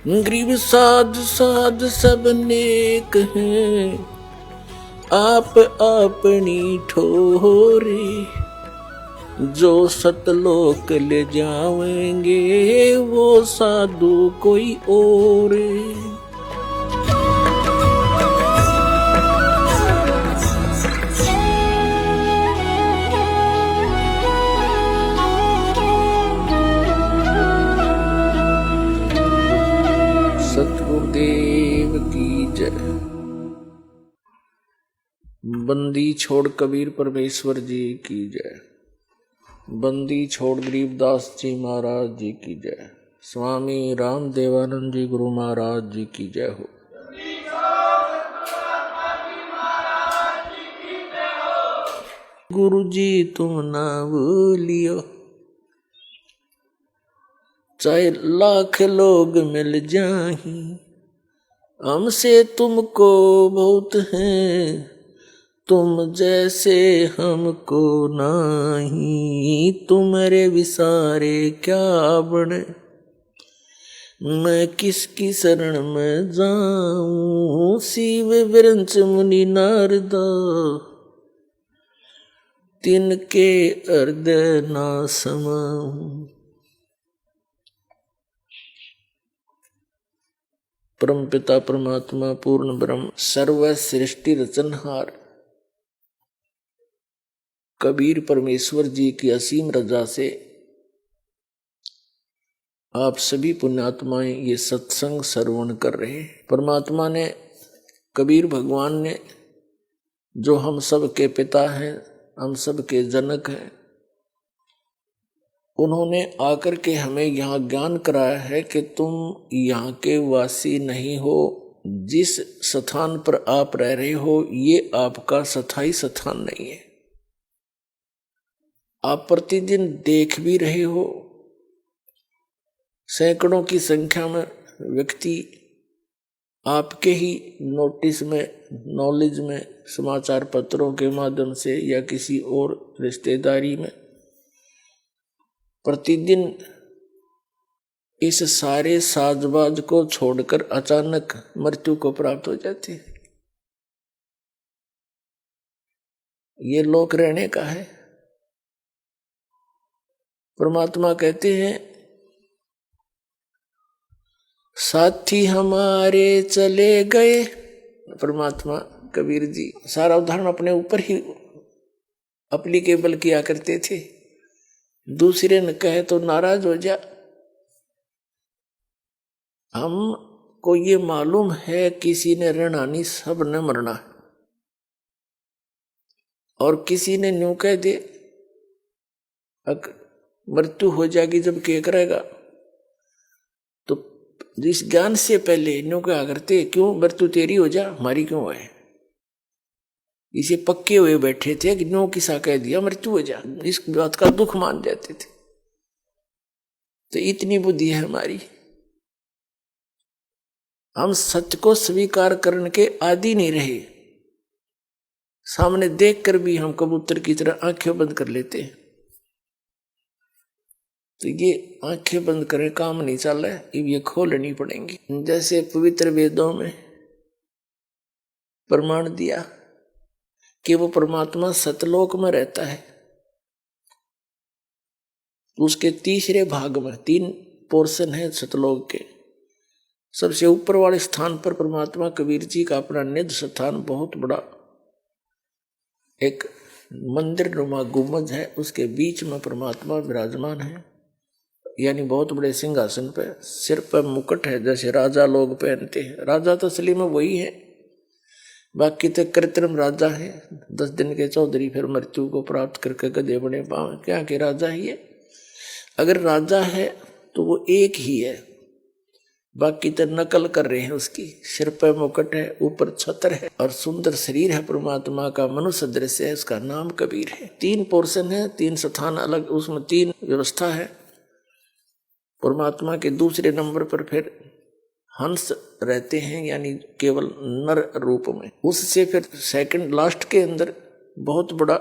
गरीब साध साध सब नेक हैं, आप अपनी ठोरे। जो सतलोक ले जावेंगे वो साधु कोई और। सतगुरुदेव की जय। बंदी छोड़ कबीर परमेश्वर जी की जय। बंदी छोड़ गरीबदास जी महाराज जी की जय। स्वामी राम देवानंद जी गुरु महाराज जी की जय हो। गुरु जी तुम ना भूलियो, चाहे लाख लोग मिल जाही, हमसे तुमको बहुत हैं, तुम जैसे हमको नाही। तुम्हारे विसारे क्या बने, मैं किसकी शरण में जाऊं। शिव विरंच मुनि नारदा, तिनके हृदय ना समाऊं। परम पिता परमात्मा पूर्ण ब्रह्म सर्व सृष्टि रचनहार कबीर परमेश्वर जी की असीम रजा से आप सभी पुण्यात्माएं ये सत्संग श्रवण कर रहे हैं। परमात्मा ने, कबीर भगवान ने, जो हम सब के पिता हैं, हम सब के जनक हैं, उन्होंने आकर के हमें यहाँ ज्ञान कराया है कि तुम यहाँ के वासी नहीं हो। जिस स्थान पर आप रह रहे हो ये आपका स्थायी स्थान नहीं है। आप प्रतिदिन देख भी रहे हो, सैकड़ों की संख्या में व्यक्ति आपके ही नोटिस में, नॉलेज में, समाचार पत्रों के माध्यम से या किसी और रिश्तेदारी में प्रतिदिन इस सारे साजबाज को छोड़कर अचानक मृत्यु को प्राप्त हो जाती है। ये लोक रहने का है। परमात्मा कहते हैं साथी हमारे चले गए। परमात्मा कबीर जी सारा उदाहरण अपने ऊपर ही एप्लीकेबल किया करते थे। दूसरे ने कहे तो नाराज हो जा। हमको ये मालूम है किसी ने रहना नहीं, सब ने मरना है। और किसी ने न्यू कह दे मृत्यु हो जाएगी जब क्या करेगा, तो जिस ज्ञान से पहले न्यू कहा करते क्यों मृत्यु तेरी हो जा, हमारी क्यों है। इसे पक्के हुए बैठे थे कि नो किसा कह दिया मृत्यु हो जा, इस बात का दुख मान जाते थे। तो इतनी बुद्धि है हमारी, हम सत्य को स्वीकार करने के आदि नहीं रहे। सामने देखकर भी हम कबूतर की तरह आंखें बंद कर लेते हैं। तो ये आंखें बंद करें काम नहीं चल रहा है, ये खोलनी पड़ेंगी। जैसे पवित्र वेदों में प्रमाण दिया कि वो परमात्मा सतलोक में रहता है। उसके तीसरे भाग में 3 पोर्शन है सतलोक के। सबसे ऊपर वाले स्थान पर परमात्मा कबीर जी का अपना निज स्थान, बहुत बड़ा एक मंदिर नुमा गुंबद है, उसके बीच में परमात्मा विराजमान है। यानी बहुत बड़े सिंहासन पे, सिर पर मुकुट है जैसे राजा लोग पहनते हैं। राजा तो असली में वही है, बाकी तो कृत्रिम राजा है। 10 दिन के चौधरी फिर मृत्यु को प्राप्त करके गधे बने पावे, क्या के राजा ही है। अगर राजा है तो वो एक ही है, बाकी तो नकल कर रहे हैं उसकी। सिर पर मुकुट है, ऊपर छत्र है और सुंदर शरीर है परमात्मा का, मनुष्य दृश्य है। उसका नाम कबीर है। 3 पोर्शन है, 3 स्थान अलग, उसमें 3 व्यवस्था है। परमात्मा के दूसरे नंबर पर फिर हंस रहते हैं, यानी केवल नर रूप में। उससे फिर सेकंड लास्ट के अंदर बहुत बड़ा,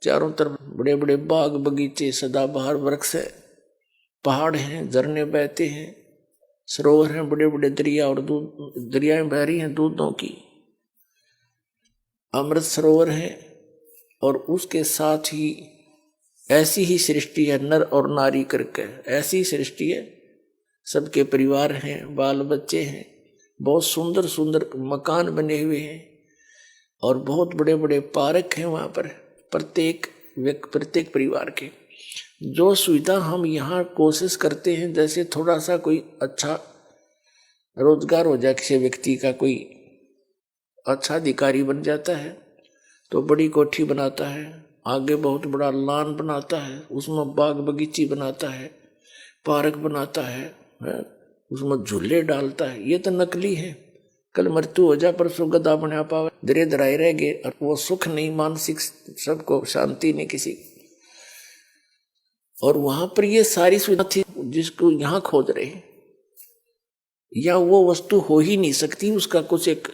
चारों तरफ बड़े बड़े बाग बगीचे, सदाबहार वृक्ष है, पहाड़ हैं, झरने बहते हैं, सरोवर हैं बड़े बड़े दरिया, और दूध दरियाएं बह रही हैं दूधों की। अमृत सरोवर है, और उसके साथ ही ऐसी ही सृष्टि है नर और नारी करके, ऐसी सृष्टि है। सबके परिवार हैं, बाल बच्चे हैं, बहुत सुंदर सुंदर मकान बने हुए हैं, और बहुत बड़े बड़े पार्क हैं वहाँ पर प्रत्येक परिवार के। जो सुविधा हम यहाँ कोशिश करते हैं, जैसे थोड़ा सा कोई अच्छा रोजगार हो जाए, किसी व्यक्ति का कोई अच्छा अधिकारी बन जाता है तो बड़ी कोठी बनाता है, आगे बहुत बड़ा लॉन बनाता है, उसमें बाग बगीची बनाता है, पार्क बनाता है, उसमें झूले डालता है। ये तो नकली है। कल मृत्यु हो जाए परसों गदा बना पावे, धीरे धराए रह गए, और वो सुख नहीं, मानसिक सबको शांति नहीं किसी। और वहां पर ये सारी सुविधा थी जिसको यहाँ खोज रहे, या वो वस्तु हो ही नहीं सकती, उसका कुछ एक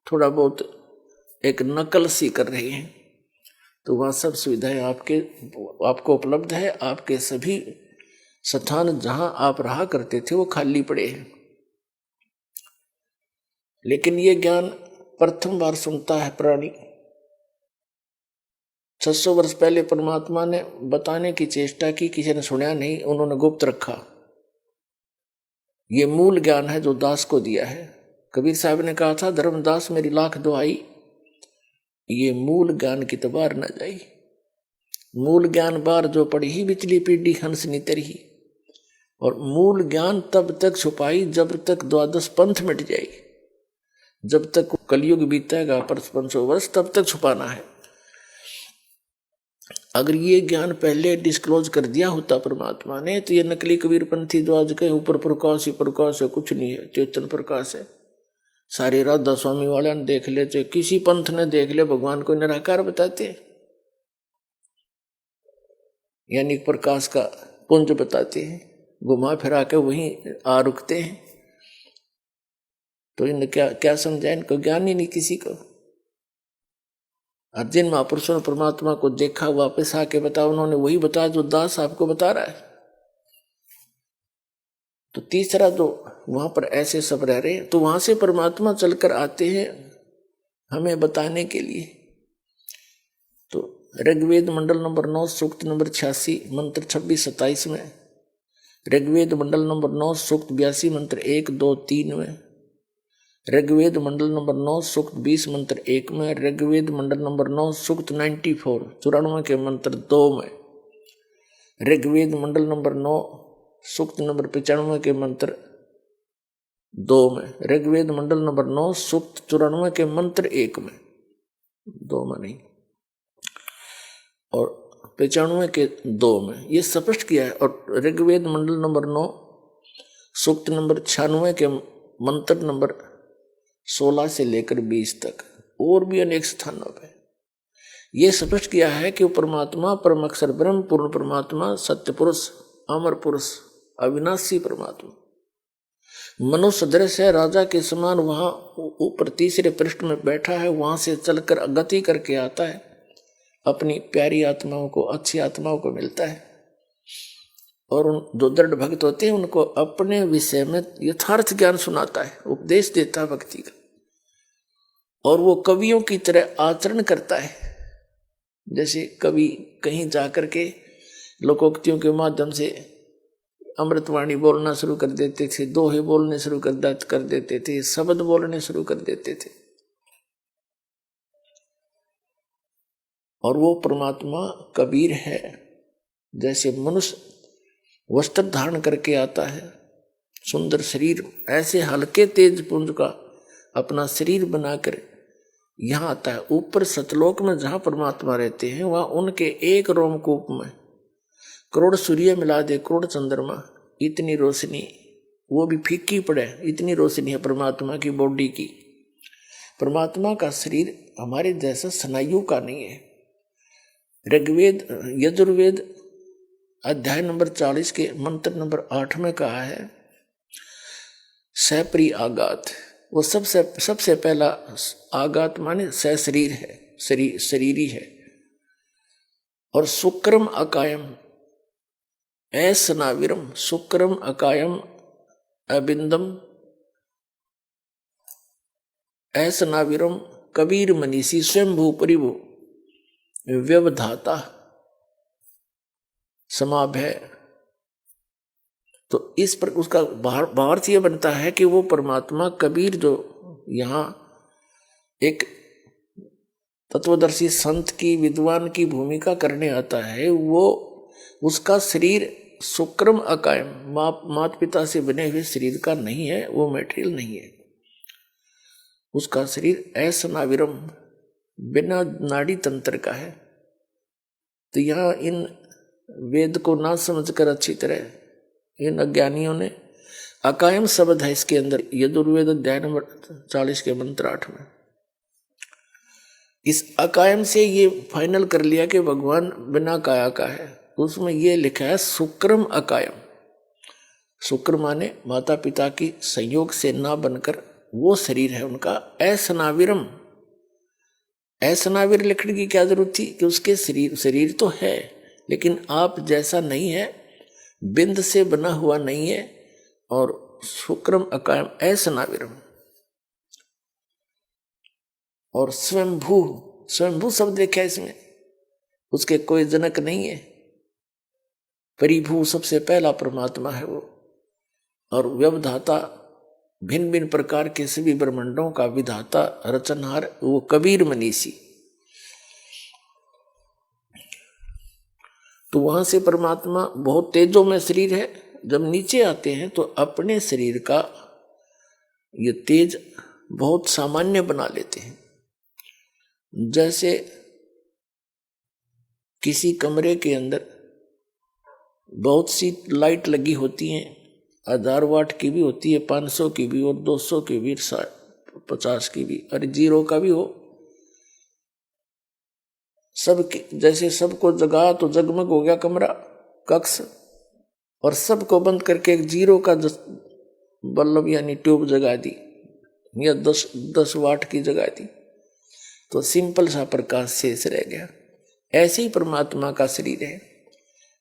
थोड़ा बहुत एक नकल सी कर रहे हैं। तो वह सब सुविधाएं आपको उपलब्ध है। आपके सभी स्थान जहां आप रहा करते थे वो खाली पड़े हैं। लेकिन ये ज्ञान प्रथम बार सुनता है प्राणी। 600 वर्ष पहले परमात्मा ने बताने की चेष्टा की, किसी ने सुना नहीं, उन्होंने गुप्त रखा। ये मूल ज्ञान है जो दास को दिया है। कबीर साहब ने कहा था, धर्मदास मेरी लाख दुआई, ये मूल ज्ञान की तो बार न जाई। मूल ज्ञान बार जो पढ़ी, बिचली पीढ़ी हंस नितरही। और मूल ज्ञान तब तक छुपाई जब तक द्वादश पंथ मिट जाए, जब तक कलयुग बीतेगा 500 वर्ष, तब तक छुपाना है। अगर ये ज्ञान पहले डिस्क्लोज कर दिया होता परमात्मा ने, तो ये नकली कबीरपंथी जो आज के ऊपर प्रकाश ही प्रकाश है, कुछ नहीं है, चेतन प्रकाश है। सारे राधा स्वामी वाले ने देख ले, चाहे किसी पंथ ने देख ले, भगवान को निराकार बताते हैं, यानी प्रकाश का पुंज बताते हैं, घुमा फिरा के वहीं आ रुकते हैं। तो इन्हें क्या समझा, इनको ज्ञान ही नहीं किसी को। और जिन महापुरुषों ने परमात्मा को देखा, वापस आके बताया, उन्होंने वही बताया जो दास आपको बता रहा है। तो तीसरा जो वहां पर ऐसे सब रह रहे हैं, तो वहां से परमात्मा चलकर आते हैं हमें बताने के लिए। तो ऋग्वेद मंडल नंबर 9 सूक्त नंबर 86 मंत्र 26-27 में, ऋग्वेद मंडल नंबर 9 सूक्त 82 मंत्र 1, 2, 3 में, ऋग्वेद मंडल नंबर 9 सूक्त 20 मंत्र 1 में, ऋग्वेद मंडल नंबर 9 सूक्त 94 के मंत्र 2 में, ऋग्वेद मंडल नंबर 9 सूक्त नंबर 95 के मंत्र 2 में, ऋग्वेद मंडल नंबर 9 सूक्त 94 के मंत्र 1 में, 2 में नहीं, और 95 के 2 में ये स्पष्ट किया है। और ऋग्वेद मंडल नंबर 9 सूक्त नंबर 96 के मंत्र नंबर 16 से लेकर 20 तक, और भी अनेक स्थानों पे ये स्पष्ट किया है कि परमात्मा परम अक्षर ब्रह्म पूर्ण परमात्मा, सत्य पुरुष, अमर पुरुष, अविनाशी परमात्मा मनुष्य सदृश है, राजा के समान वहां ऊपर तीसरे पृष्ठ में बैठा है, वहां से चलकर गति करके आता है, अपनी प्यारी आत्माओं को, अच्छी आत्माओं को मिलता है। और उन जो दृढ़ भक्त होते हैं उनको अपने विषय में यथार्थ ज्ञान सुनाता है, उपदेश देता है भक्ति का, और वो कवियों की तरह आचरण करता है। जैसे कवि कहीं जाकर के लोकोक्तियों के माध्यम से अमृतवाणी बोलना शुरू कर देते थे, दोहे बोलने शुरू कर देते थे, शब्द बोलने शुरू कर देते थे। और वो परमात्मा कबीर है, जैसे मनुष्य वस्त्र धारण करके आता है, सुंदर शरीर, ऐसे हल्के तेज पुंज का अपना शरीर बनाकर यहाँ आता है। ऊपर सतलोक में जहाँ परमात्मा रहते हैं, वहाँ उनके एक रोमकूप में करोड़ सूर्य मिला दे, करोड़ चंद्रमा, इतनी रोशनी, वो भी फीकी पड़े, इतनी रोशनी है परमात्मा की बॉडी की। परमात्मा का शरीर हमारे जैसा स्नायु का नहीं है। ऋग्वेद यजुर्वेद अध्याय नंबर 40 के मंत्र नंबर 8 में कहा है, सप्री आगात, वो सबसे पहला आगात माने शरीर है, शरीरी है। और शुक्रम अकायम ऐसनाविरम, शुक्रम अकायम अबिंदम ऐसनाविरम कबीर मनीषी स्वयंभू परिभु व्यवधाता समाभय। तो इस पर उसका भावार्थ ये बनता है कि वो परमात्मा कबीर जो यहाँ एक तत्वदर्शी संत की विद्वान की भूमिका करने आता है, वो उसका शरीर सुक्रम अकायम माता पिता से बने हुए शरीर का नहीं है, वो मटेरियल नहीं है। उसका शरीर ऐसनाविरम बिना नाड़ी तंत्र का है। तो यहाँ इन वेद को ना समझकर अच्छी तरह इन अज्ञानियों ने अकायम शब्द है इसके अंदर, यजुर्वेद अध्याय नंबर 40 के मंत्र 8 में इस अकायम से ये फाइनल कर लिया कि भगवान बिना काया का है। उसमें ये लिखा है सुक्रम अकायम। शुक्र माने माता पिता की संयोग से ना बनकर वो शरीर है उनका। ऐसनाविरम, ऐसनाविर लिखने की क्या जरूरत थी कि उसके शरीर तो है लेकिन आप जैसा नहीं है, बिंद से बना हुआ नहीं है। और शुक्रम अकायम ऐसनाविरम। और स्वयंभू, स्वयंभू शब्द देखा इसमें, उसके कोई जनक नहीं है। परिभू सबसे पहला परमात्मा है वो। और व्यवधाता भिन्न भिन्न प्रकार के सभी ब्रह्मांडों का विधाता रचनहार वो कबीर मनीषी। तो वहां से परमात्मा बहुत तेजों में शरीर है। जब नीचे आते हैं तो अपने शरीर का ये तेज बहुत सामान्य बना लेते हैं। जैसे किसी कमरे के अंदर बहुत सी लाइट लगी होती हैं, 1000 वाट की भी होती है, 500 की भी और 200 की भी, 50 की भी, और 0 का भी हो। सबके जैसे सबको जगा तो जगमग हो गया कमरा कक्ष, और सबको बंद करके एक 0 का बल्ब यानी ट्यूब जगा दी या 10 वाट की जगा दी तो सिंपल सा प्रकाश शेष रह गया। ऐसे ही परमात्मा का शरीर है।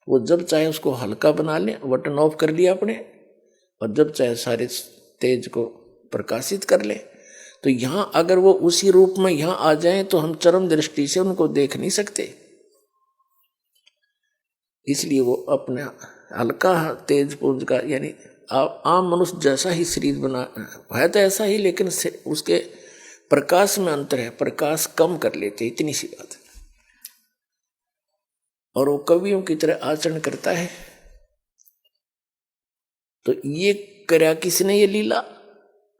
वो जब चाहे उसको हल्का बना ले, बटन ऑफ कर लिया अपने, और जब चाहे सारे तेज को प्रकाशित कर ले। तो यहाँ अगर वो उसी रूप में यहाँ आ जाएं तो हम चरम दृष्टि से उनको देख नहीं सकते। इसलिए वो अपने हल्का तेज पुंज का यानी आम मनुष्य जैसा ही शरीर बना है, तो ऐसा ही, लेकिन उसके प्रकाश में अंतर है, प्रकाश कम कर लेते, इतनी सी बात है। और वो कवियों की तरह आचरण करता है। तो ये कर्या किसने, ये लीला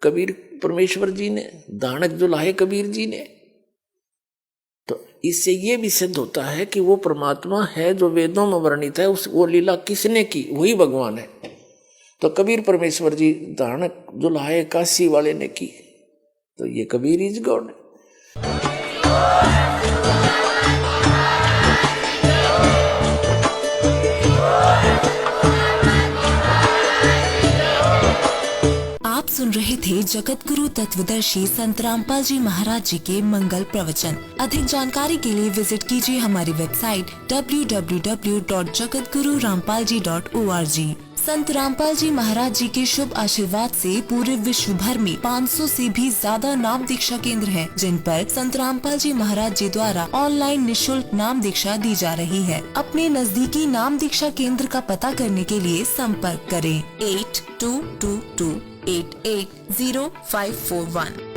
कबीर परमेश्वर जी ने, दानक जो लाए कबीर जी ने। तो इससे ये भी सिद्ध होता है कि वो परमात्मा है जो वेदों में वर्णित है, वो लीला किसने की, वही भगवान है। तो कबीर परमेश्वर जी दानक जो लाए काशी वाले ने की, तो ये कबीर इज गॉड। आप सुन रहे थे जगत गुरु तत्वदर्शी संत रामपाल जी महाराज जी के मंगल प्रवचन। अधिक जानकारी के लिए विजिट कीजिए हमारी वेबसाइट www.jagatgururampalji.org। संत रामपाल जी महाराज जी के शुभ आशीर्वाद से पूरे विश्व भर में 500 से भी ज्यादा नाम दीक्षा केंद्र हैं, जिन पर संत रामपाल जी महाराज जी द्वारा ऑनलाइन निशुल्क नाम दीक्षा दी जा रही है। अपने नजदीकी नाम दीक्षा केंद्र का पता करने के लिए संपर्क करें 8222880541।